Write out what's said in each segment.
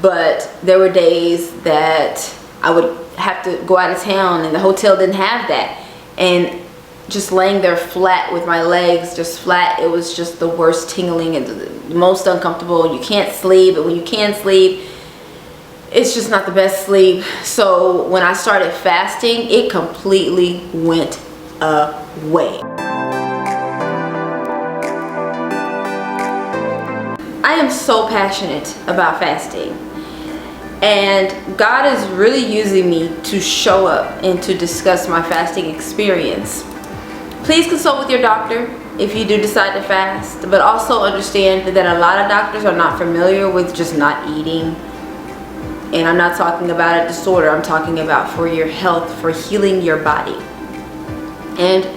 but there were days that I would have to go out of town and the hotel didn't have that, and just laying there flat with my legs just flat, it was just the worst tingling and the most uncomfortable. You can't sleep, and when you can sleep, it's just not the best sleep. So when I started fasting, it completely went away. I am so passionate about fasting, and God is really using me to show up and to discuss my fasting experience. Please consult with your doctor if you do decide to fast, but also understand that a lot of doctors are not familiar with just not eating. And I'm not talking about a disorder, I'm talking about for your health, for healing your body. And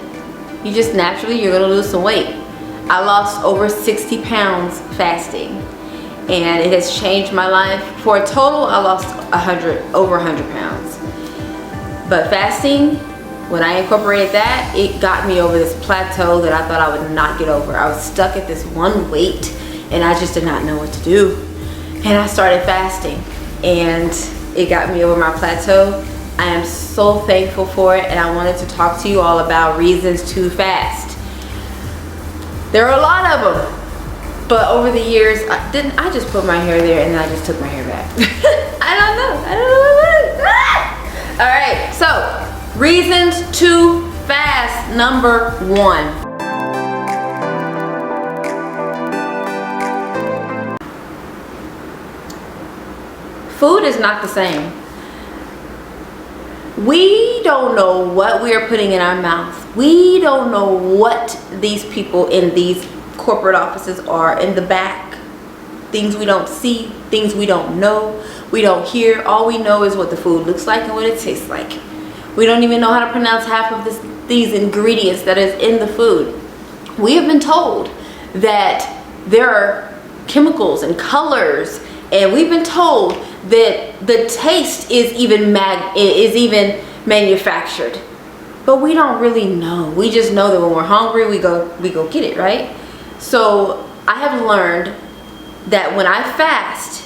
you just naturally, you're gonna lose some weight. I lost over 60 pounds fasting, and it has changed my life. For a total, I lost over 100 pounds. But fasting, when I incorporated that, it got me over this plateau that I thought I would not get over. I was stuck at this one weight, and I just did not know what to do. And I started fasting, and it got me over my plateau. I am so thankful for it, and I wanted to talk to you all about reasons to fast. There are a lot of them, but over the years, I just put my hair there and then I just took my hair back. I don't know. All right, so reasons to fast. Number 1. Food is not the same. We don't know what we are putting in our mouth. We don't know what these people in these corporate offices are in the back. Things we don't see, things we don't know, we don't hear. All we know is what the food looks like and what it tastes like. We don't even know how to pronounce half of these ingredients that is in the food. We have been told that there are chemicals and colors, and we've been told that the taste is even manufactured, but we don't really know. We just know that when we're hungry, we go get it, right? So I have learned that when I fast,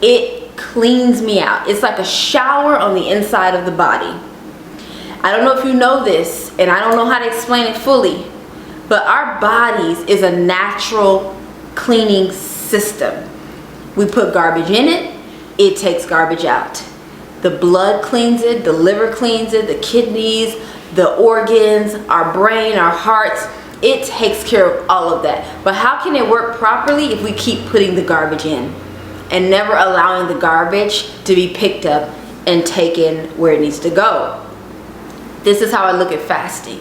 it cleans me out. It's like a shower on the inside of the body. I don't know if you know this, and I don't know how to explain it fully, but our bodies is a natural cleaning system. We put garbage in it, it takes garbage out. The blood cleans it, the liver cleans it, the kidneys, the organs, our brain, our hearts. It takes care of all of that. But how can it work properly if we keep putting the garbage in and never allowing the garbage to be picked up and taken where it needs to go? This is how I look at fasting.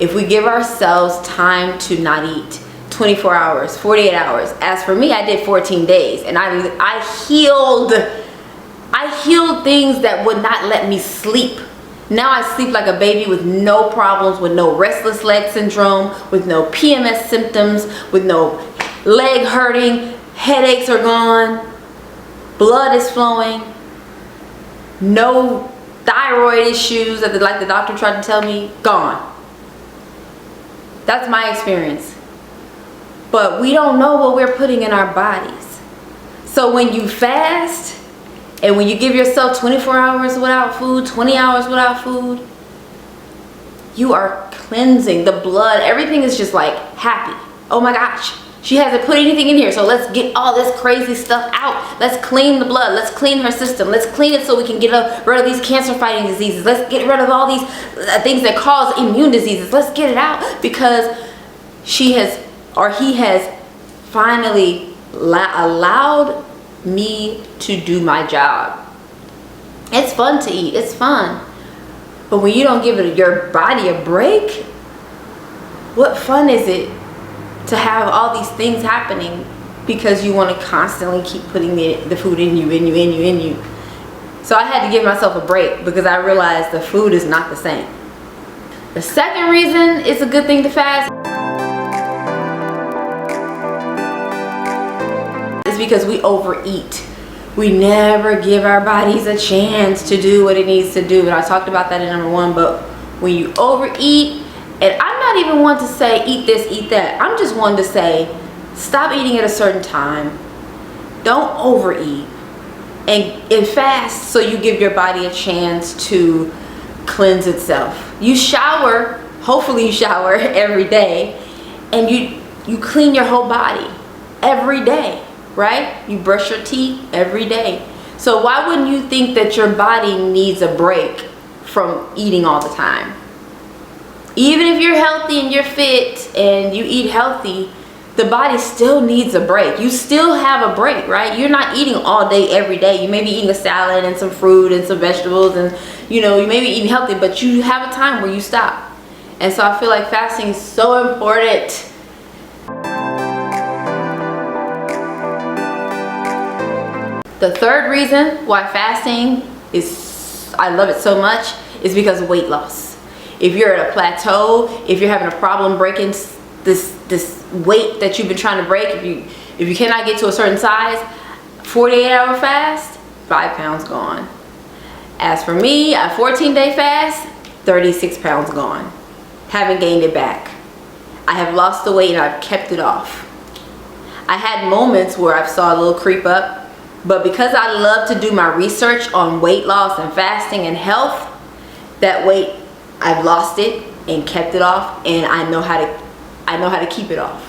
If we give ourselves time to not eat, 24 hours, 48 hours. As for me, I did 14 days, and I healed things that would not let me sleep. Now I sleep like a baby with no problems, with no restless leg syndrome, with no PMS symptoms, with no leg hurting, headaches are gone, blood is flowing, no thyroid issues that like the doctor tried to tell me, gone. That's my experience. But we don't know what we're putting in our bodies. So when you fast, and when you give yourself 24 hours without food, 20 hours without food, you are cleansing the blood. Everything is just like happy. Oh my gosh, she hasn't put anything in here, so let's get all this crazy stuff out. Let's clean the blood. Let's clean her system. Let's clean it so we can get rid of these cancer-fighting diseases. Let's get rid of all these things that cause immune diseases. Let's get it out, because she has, or he has finally allowed me to do my job. It's fun to eat, it's fun, but when you don't give your body a break, what fun is it to have all these things happening because you want to constantly keep putting the food in you. So I had to give myself a break because I realized the food is not the same. The second reason it's a good thing to fast because we overeat. We never give our bodies a chance to do what it needs to do, and I talked about that in number 1. But when you overeat, and I'm not even one to say eat this, eat that, I'm just one to say stop eating at a certain time, Don't overeat. And fast so you give your body a chance to cleanse itself. You shower, hopefully you shower every day, and you clean your whole body every day, right? You brush your teeth every day. So why wouldn't you think that your body needs a break from eating all the time? Even if you're healthy and you're fit and you eat healthy, the body still needs a break. You still have a break, right? You're not eating all day every day. You may be eating a salad and some fruit and some vegetables, and you may be eating healthy, but you have a time where you stop. And so I feel like fasting is so important. The third reason why fasting I love it so much, is because of weight loss. If you're at a plateau, if you're having a problem breaking this weight that you've been trying to break, if you cannot get to a certain size, 48-hour fast, 5 pounds gone. As for me, a 14-day fast, 36 pounds gone. Haven't gained it back. I have lost the weight and I've kept it off. I had moments where I saw a little creep up, but because I love to do my research on weight loss and fasting and health, that weight, I've lost it and kept it off, and I know how to keep it off.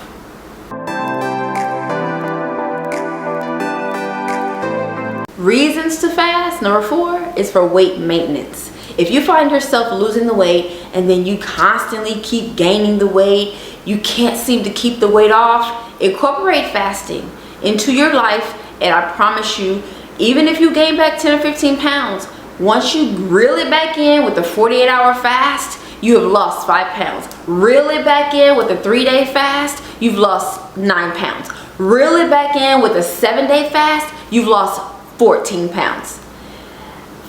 Reasons to fast, number 4, is for weight maintenance. If you find yourself losing the weight and then you constantly keep gaining the weight, you can't seem to keep the weight off, incorporate fasting into your life, and I promise you, even if you gain back 10 or 15 pounds, once you reel it back in with the 48-hour fast, you have lost 5 pounds. Reel it back in with a 3-day fast, you've lost 9 pounds. Reel it back in with a 7-day fast, you've lost 14 pounds.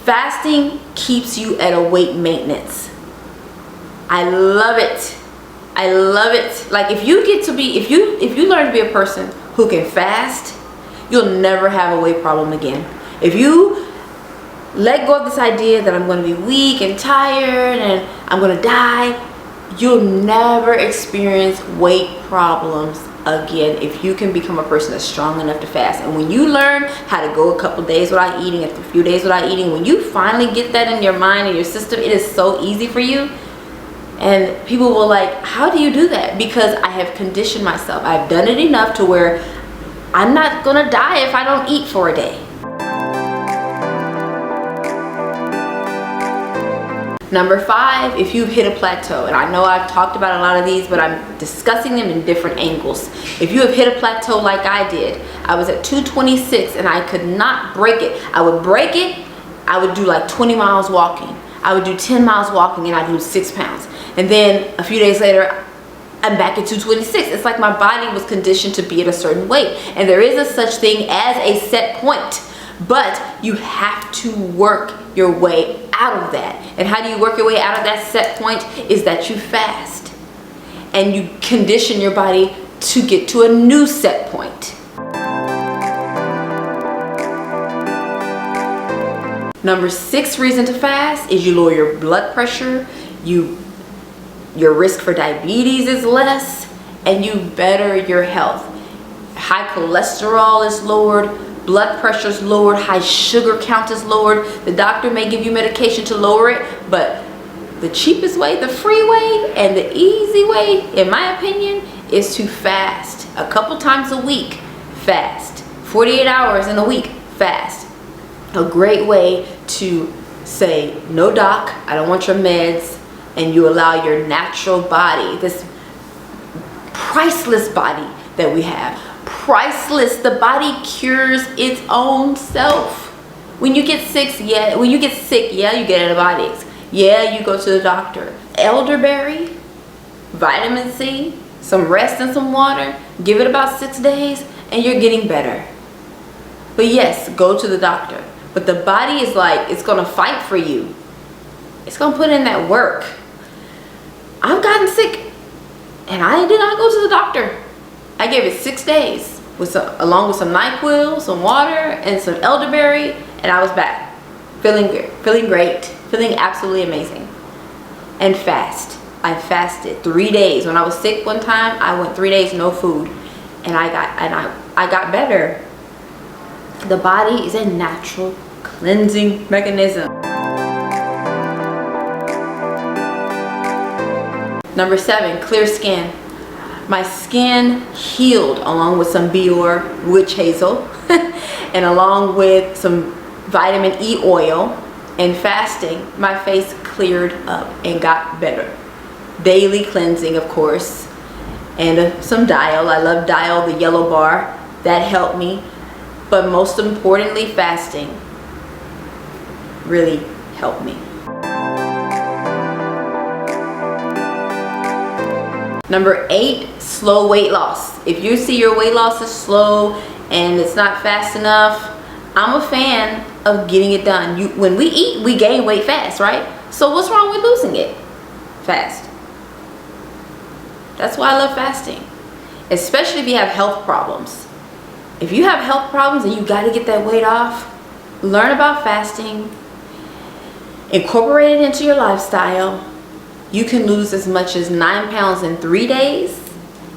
Fasting keeps you at a weight maintenance. I love it. I love it. Like if you learn to be a person who can fast, you'll never have a weight problem again. If you let go of this idea that I'm going to be weak and tired and I'm going to die, you'll never experience weight problems again if you can become a person that's strong enough to fast. And when you learn how to go a couple days without eating, a few days without eating, when you finally get that in your mind and your system, it is so easy for you. And people will like, how do you do that? Because I have conditioned myself. I've done it enough to where I'm not gonna die if I don't eat for a day. Number 5, if you've hit a plateau, and I know I've talked about a lot of these, but I'm discussing them in different angles. If you have hit a plateau like I did, I was at 226 and I could not break it. I would break it, I would do like 20 miles walking. I would do 10 miles walking and I'd lose 6 pounds. And then a few days later, I'm back at 226. It's like my body was conditioned to be at a certain weight. And there is a such thing as a set point, but you have to work your way out of that. And how do you work your way out of that set point? Is that you fast and you condition your body to get to a new set point. Number 6 reason to fast is you lower your blood pressure, your risk for diabetes is less, and you better your health. High cholesterol is lowered, blood pressure is lowered, high sugar count is lowered. The doctor may give you medication to lower it, but the cheapest way, the free way, and the easy way, in my opinion, is to fast. A couple times a week, fast. 48 hours in a week, fast. A great way to say, no doc, I don't want your meds, and you allow your natural body, this priceless body that we have, priceless, the body cures its own self. When you get sick, yeah, you get antibiotics. Yeah, you go to the doctor. Elderberry, vitamin C, some rest and some water, give it about 6 days, and you're getting better. But yes, go to the doctor. But the body is like, it's gonna fight for you. It's gonna put in that work. I've gotten sick and I did not go to the doctor. I gave it 6 days along with some NyQuil, some water, and some elderberry, and I was back. Feeling good, feeling great, feeling absolutely amazing. And fast. I fasted 3 days. When I was sick one time, I went 3 days no food, and I got better. The body is a natural cleansing mechanism. Number 7, clear skin. My skin healed along with some Bior witch hazel and along with some vitamin E oil and fasting. My face cleared up and got better. Daily cleansing, of course, and some Dial. I love Dial, the yellow bar. That helped me. But most importantly, fasting really helped me. Number 8, slow weight loss. If you see your weight loss is slow and it's not fast enough, I'm a fan of getting it done. When we eat, we gain weight fast, right? So what's wrong with losing it fast? That's why I love fasting, especially if you have health problems. If you have health problems and you got to get that weight off, learn about fasting, incorporate it into your lifestyle. You can lose as much as 9 pounds in 3 days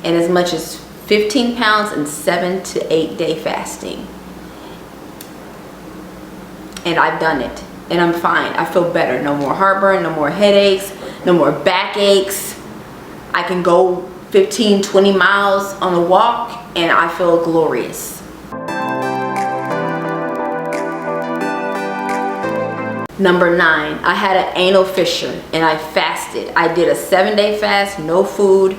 and as much as 15 pounds in 7 to 8 day fasting. And I've done it and I'm fine. I feel better. No more heartburn, no more headaches, no more backaches. I can go 15, 20 miles on a walk and I feel glorious. Number 9, I had an anal fissure and I fasted. I did a 7-day fast, no food.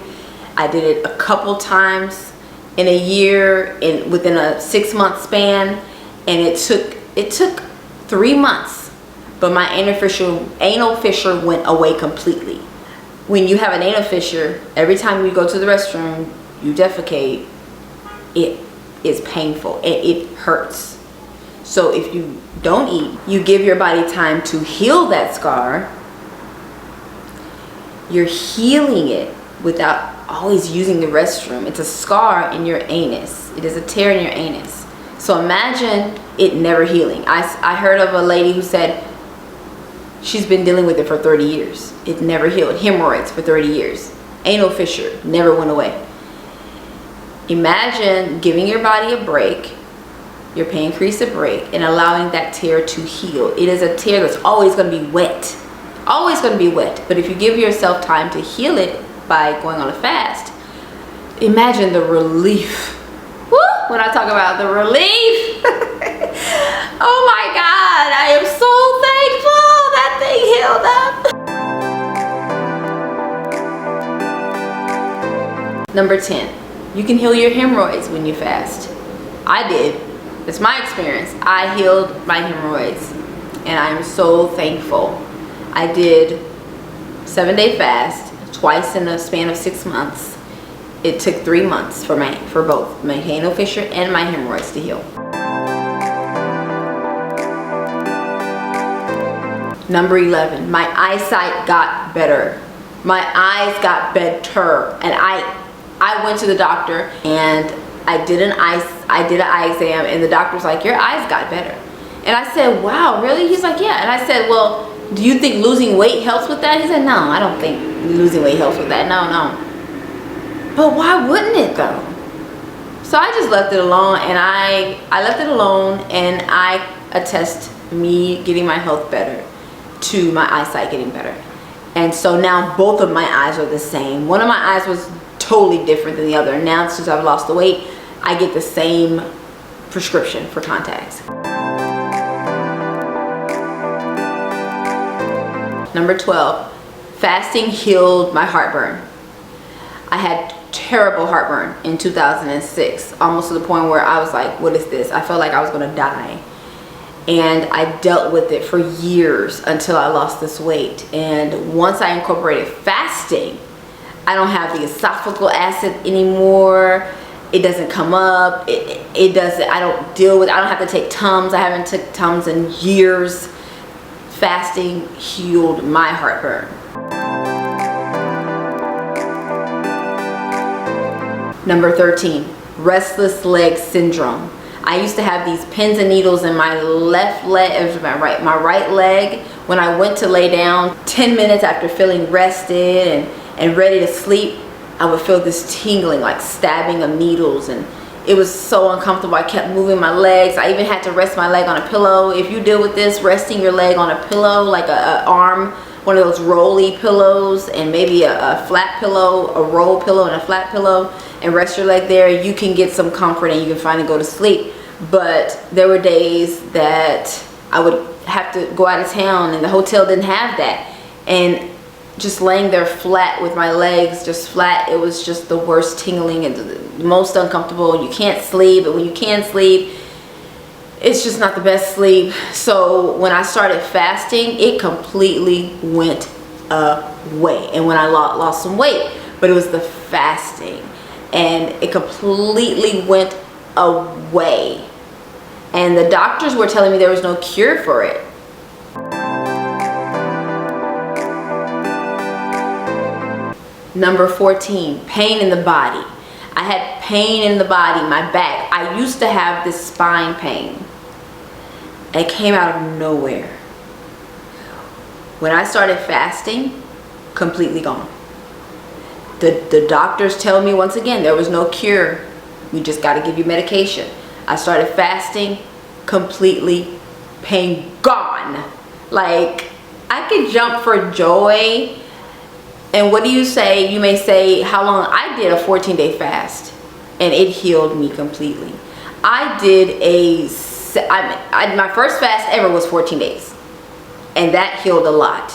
I did it a couple times in a year, within a 6-month span, and it took 3 months, but my anal fissure went away completely. When you have an anal fissure, every time you go to the restroom, you defecate, it is painful and it hurts. So if you don't eat, you give your body time to heal that scar. You're healing it without always using the restroom. It's a scar in your anus. It is a tear in your anus. So imagine it never healing. I heard of a lady who said she's been dealing with it for 30 years. It never healed. Hemorrhoids for 30 years. Anal fissure never went away. Imagine giving your body a break, your pancreas a break, and allowing that tear to heal. It is a tear that's always going to be wet. Always going to be wet. But if you give yourself time to heal it by going on a fast, imagine the relief. Woo! When I talk about the relief. Oh my God, I am so thankful that thing healed up. Number 10, you can heal your hemorrhoids when you fast. I did. It's my experience. I healed my hemorrhoids and I am so thankful. I did 7-day fast twice in a span of 6 months. It took 3 months for both my anal fissure and my hemorrhoids to heal. Number 11, my eyesight got better. My eyes got better, and I went to the doctor and I did an eye exam, and the doctor was like, your eyes got better. And I said, wow, really? He's like, yeah. And I said, well, do you think losing weight helps with that? He said, no, I don't think losing weight helps with that. No. But why wouldn't it though? So I just left it alone, and I left it alone, and I attest me getting my health better to my eyesight getting better. And so now both of my eyes are the same. One of my eyes was totally different than the other. Now since I've lost the weight, I get the same prescription for contacts. Number 12, fasting healed my heartburn. I had terrible heartburn in 2006, almost to the point where I was like, what is this? I felt like I was gonna die. And I dealt with it for years until I lost this weight. And once I incorporated fasting, I don't have the esophageal acid anymore. It doesn't come up. It doesn't, I don't deal with, I don't have to take Tums. I haven't took Tums in years. Fasting healed my heartburn. Number 13, restless leg syndrome. I used to have these pins and needles in my left leg, my right leg. When I went to lay down, 10 minutes after feeling rested and ready to sleep, I would feel this tingling, like stabbing of needles, and It was so uncomfortable. I kept moving my legs. I even had to rest my leg on a pillow. If you deal with this, resting your leg on a pillow, like a arm, one of those rolly pillows, and maybe a flat pillow, a roll pillow and a flat pillow, and rest your leg there, you can get some comfort and you can finally go to sleep. But there were days that I would have to go out of town and the hotel didn't have that. And just laying there flat with my legs just flat, it was just the worst tingling and the most uncomfortable. You can't sleep, and when you can sleep, it's just not the best sleep. So when I started fasting, it completely went away. And when I lost some weight, but it was the fasting, and it completely went away. And the doctors were telling me there was no cure for it. Number 14, pain in the body. I had pain in the body, my back. I used to have this spine pain. It came out of nowhere. When I started fasting, completely gone. The doctors tell me once again, there was no cure. We just got to give you medication. I started fasting, completely pain gone. Like, I could jump for joy. And what do you say? You may say, how long? I did a 14-day fast and it healed me completely. I did my first fast ever was 14 days, and that healed a lot.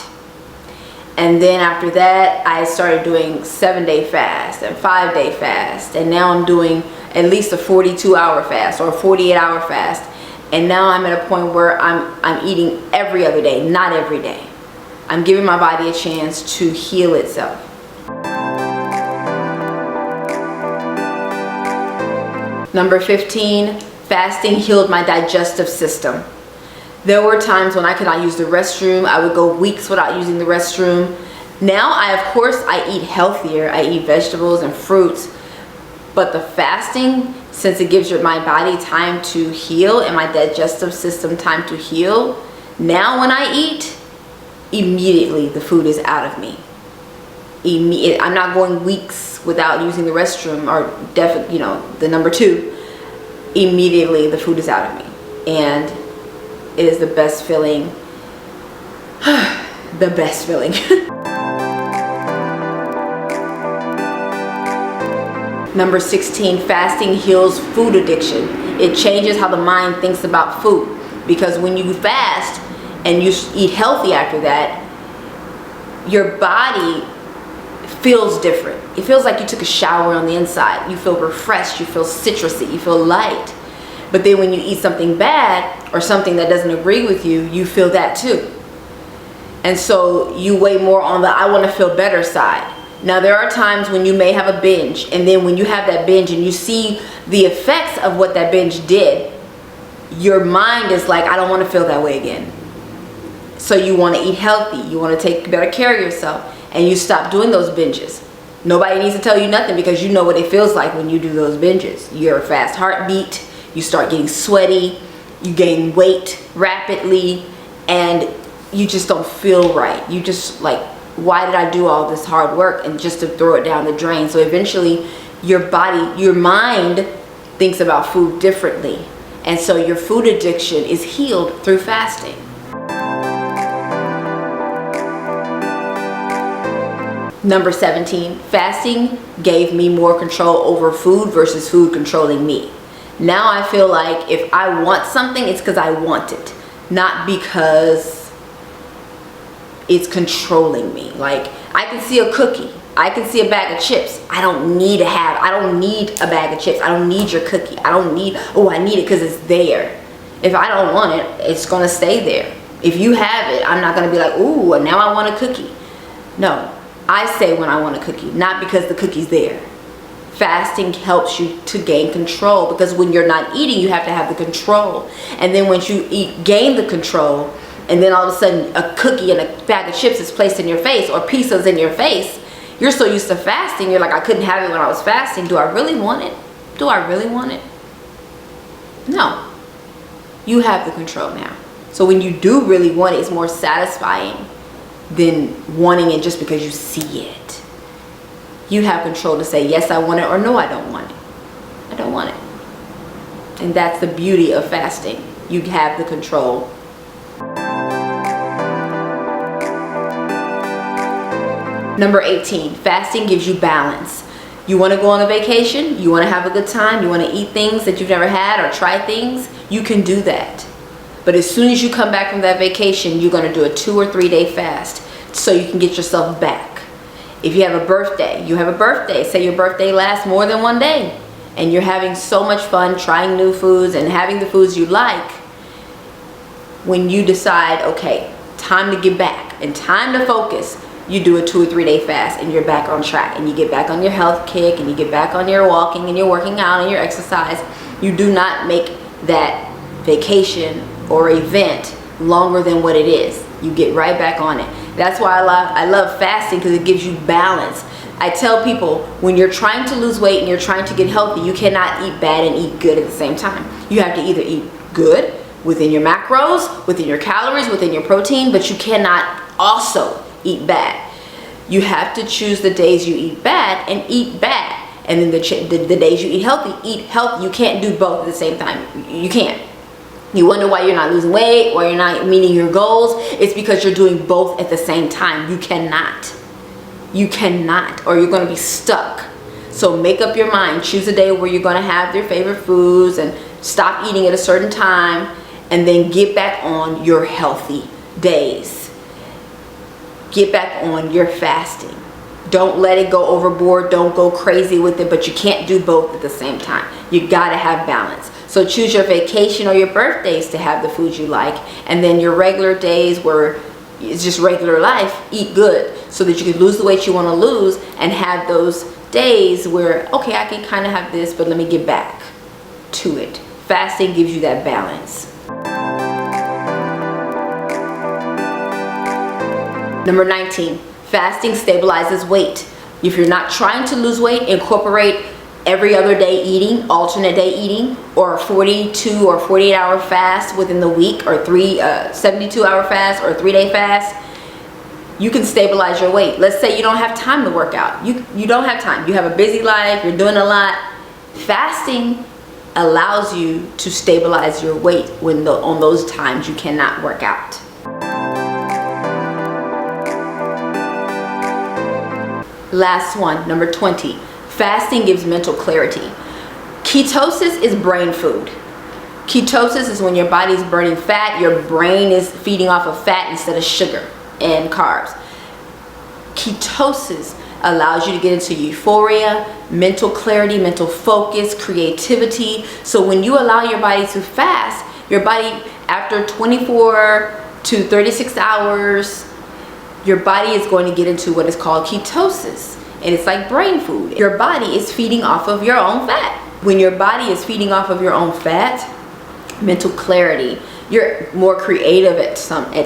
And then after that, I started doing 7-day fast and 5-day fast, and now I'm doing at least a 42-hour fast or a 48-hour fast. And now I'm at a point where I'm eating every other day, not every day. I'm giving my body a chance to heal itself. Number 15, fasting healed my digestive system. There were times when I could not use the restroom. I would go weeks without using the restroom. Now, of course, I eat healthier. I eat vegetables and fruits. But the fasting, since it gives my body time to heal and my digestive system time to heal, now when I eat, immediately the food is out of me. I'm not going weeks without using the restroom, or definitely, the number 2. Immediately the food is out of me, and it is the best feeling. The best feeling. Number 16, fasting heals food addiction. It changes how the mind thinks about food, because when you fast and you eat healthy after that, your body feels different. It feels like you took a shower on the inside. You feel refreshed, you feel citrusy, you feel light. But then when you eat something bad or something that doesn't agree with you, you feel that too. And so you weigh more on the I want to feel better side. Now, there are times when you may have a binge, and then when you have that binge and you see the effects of what that binge did, your mind is like, I don't want to feel that way again. So you want to eat healthy, you want to take better care of yourself, and you stop doing those binges. Nobody needs to tell you nothing, because you know what it feels like when you do those binges. Your fast heartbeat, you start getting sweaty, you gain weight rapidly, and you just don't feel right. You just like, why did I do all this hard work and just to throw it down the drain? So eventually your body, your mind thinks about food differently. And so your food addiction is healed through fasting. Number 17, fasting gave me more control over food versus food controlling me. Now I feel like if I want something, it's because I want it, not because it's controlling me. Like, I can see a cookie, I can see a bag of chips. I don't need a bag of chips. I don't need your cookie. I need it because it's there. If I don't want it, it's gonna stay there. If you have it, I'm not gonna be like, ooh, now I want a cookie. No, I say when I want a cookie, not because the cookie's there. Fasting helps you to gain control, because when you're not eating, you have to have the control. And then once you gain the control, and then all of a sudden a cookie and a bag of chips is placed in your face, or pizza's in your face, you're so used to fasting, you're like, I couldn't have it when I was fasting. Do I really want it? Do I really want it? No. You have the control now. So when you do really want it, it's more satisfying than wanting it just because you see it. You have control to say, yes, I want it, or no, I don't want it. I don't want it. And that's the beauty of fasting. You have the control. Number 18, fasting gives you balance. You want to go on a vacation, you want to have a good time, you want to eat things that you've never had or try things, you can do that. But as soon as you come back from that vacation, you're going to do a 2 or 3 day fast so you can get yourself back. If you have a birthday, say your birthday lasts more than 1 day, and you're having so much fun trying new foods and having the foods you like, when you decide, okay, time to get back and time to focus, you do a 2 or 3 day fast and you're back on track, and you get back on your health kick, and you get back on your walking and your working out and your exercise. You do not make that vacation or event longer than what it is. You get right back on it. That's why I love fasting, because it gives you balance. I tell people, when you're trying to lose weight and you're trying to get healthy, you cannot eat bad and eat good at the same time. You have to either eat good within your macros, within your calories, within your protein, but you cannot also eat bad. You have to choose the days you eat bad and eat bad, and then the days you eat healthy. You can't do both at the same time. You can't. You wonder why you're not losing weight, or you're not meeting your goals. It's because you're doing both at the same time. You cannot, or you're going to be stuck. So make up your mind. Choose a day where you're going to have your favorite foods and stop eating at a certain time, and then get back on your healthy days. Get back on your fasting. Don't let it go overboard. Don't go crazy with it, but you can't do both at the same time. You gotta have balance. So choose your vacation or your birthdays to have the foods you like, and then your regular days where it's just regular life, eat good, so that you can lose the weight you want to lose, and have those days where, okay, I can kind of have this, but let me get back to it. Fasting gives you that balance. Number 19, fasting stabilizes weight. If you're not trying to lose weight, incorporate every other day eating, alternate day eating, or a 42 or 48 hour fast within the week, or 72 hour fast, or a 3 day fast. You can stabilize your weight. Let's say you don't have time to work out. You don't have time. You have a busy life, you're doing a lot. Fasting allows you to stabilize your weight on those times you cannot work out. Last one, number 20. Fasting gives mental clarity. Ketosis is brain food. Ketosis is when your body's burning fat, your brain is feeding off of fat instead of sugar and carbs. Ketosis allows you to get into euphoria, mental clarity, mental focus, creativity. So when you allow your body to fast, your body, after 24 to 36 hours, your body is going to get into what is called ketosis. And it's like brain food. Your body is feeding off of your own fat. When your body is feeding off of your own fat, mental clarity, you're more creative at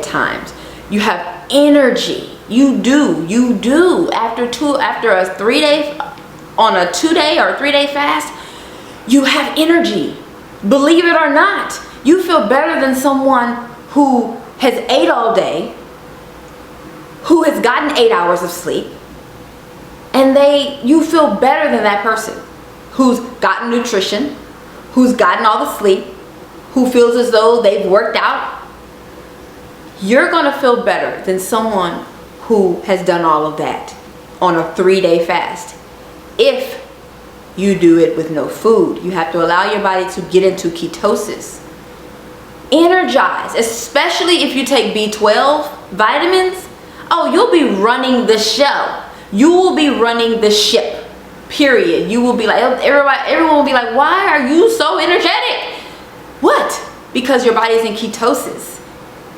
times. You have energy. You do. After a 3 day, on a 2 day or 3 day fast, you have energy. Believe it or not, you feel better than someone who has ate all day, who has gotten 8 hours of sleep, and you feel better than that person who's gotten nutrition, who's gotten all the sleep, who feels as though they've worked out. You're gonna feel better than someone who has done all of that on a 3 day fast. If you do it with no food, you have to allow your body to get into ketosis. Energize, especially if you take B12 vitamins. Oh, you'll be running the show. You will be running the ship, period. You will be like, everyone will be like, why are you so energetic? What? Because your body is in ketosis.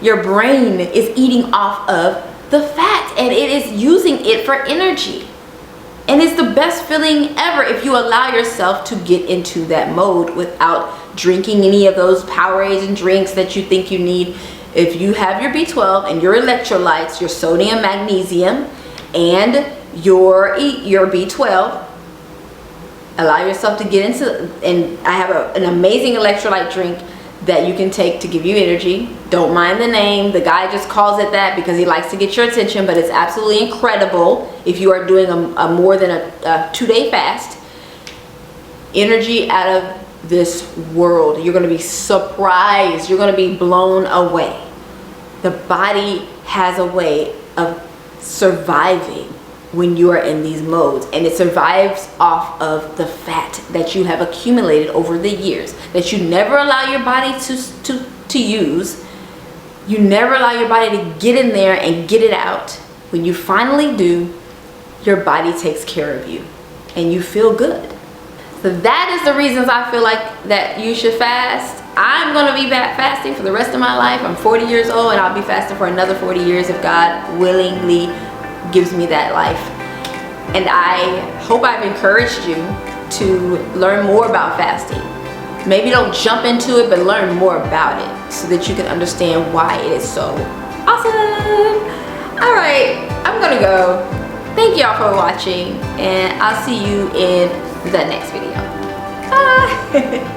Your brain is eating off of the fat, and it is using it for energy. And it's the best feeling ever if you allow yourself to get into that mode without drinking any of those Powerades and drinks that you think you need. If you have your B12 and your electrolytes, your sodium, magnesium, and your B12, allow yourself to get into, and I have an amazing electrolyte drink that you can take to give you energy. Don't mind the name. The guy just calls it that because he likes to get your attention, but it's absolutely incredible if you are doing a more than a 2 day fast. Energy out of this world. You're gonna be surprised. You're gonna be blown away. The body has a way of surviving when you are in these modes, and it survives off of the fat that you have accumulated over the years that you never allow your body to use. You never allow your body to get in there and get it out. When you finally do, your body takes care of you and you feel good. So that is the reasons I feel like that you should fast. I'm gonna be fasting for the rest of my life. I'm 40 years old and I'll be fasting for another 40 years if God willingly gives me that life. And I hope I've encouraged you to learn more about fasting. Maybe don't jump into it, but learn more about it so that you can understand why it is so awesome. All right, I'm gonna go. Thank y'all for watching, and I'll see you in the next video. Bye.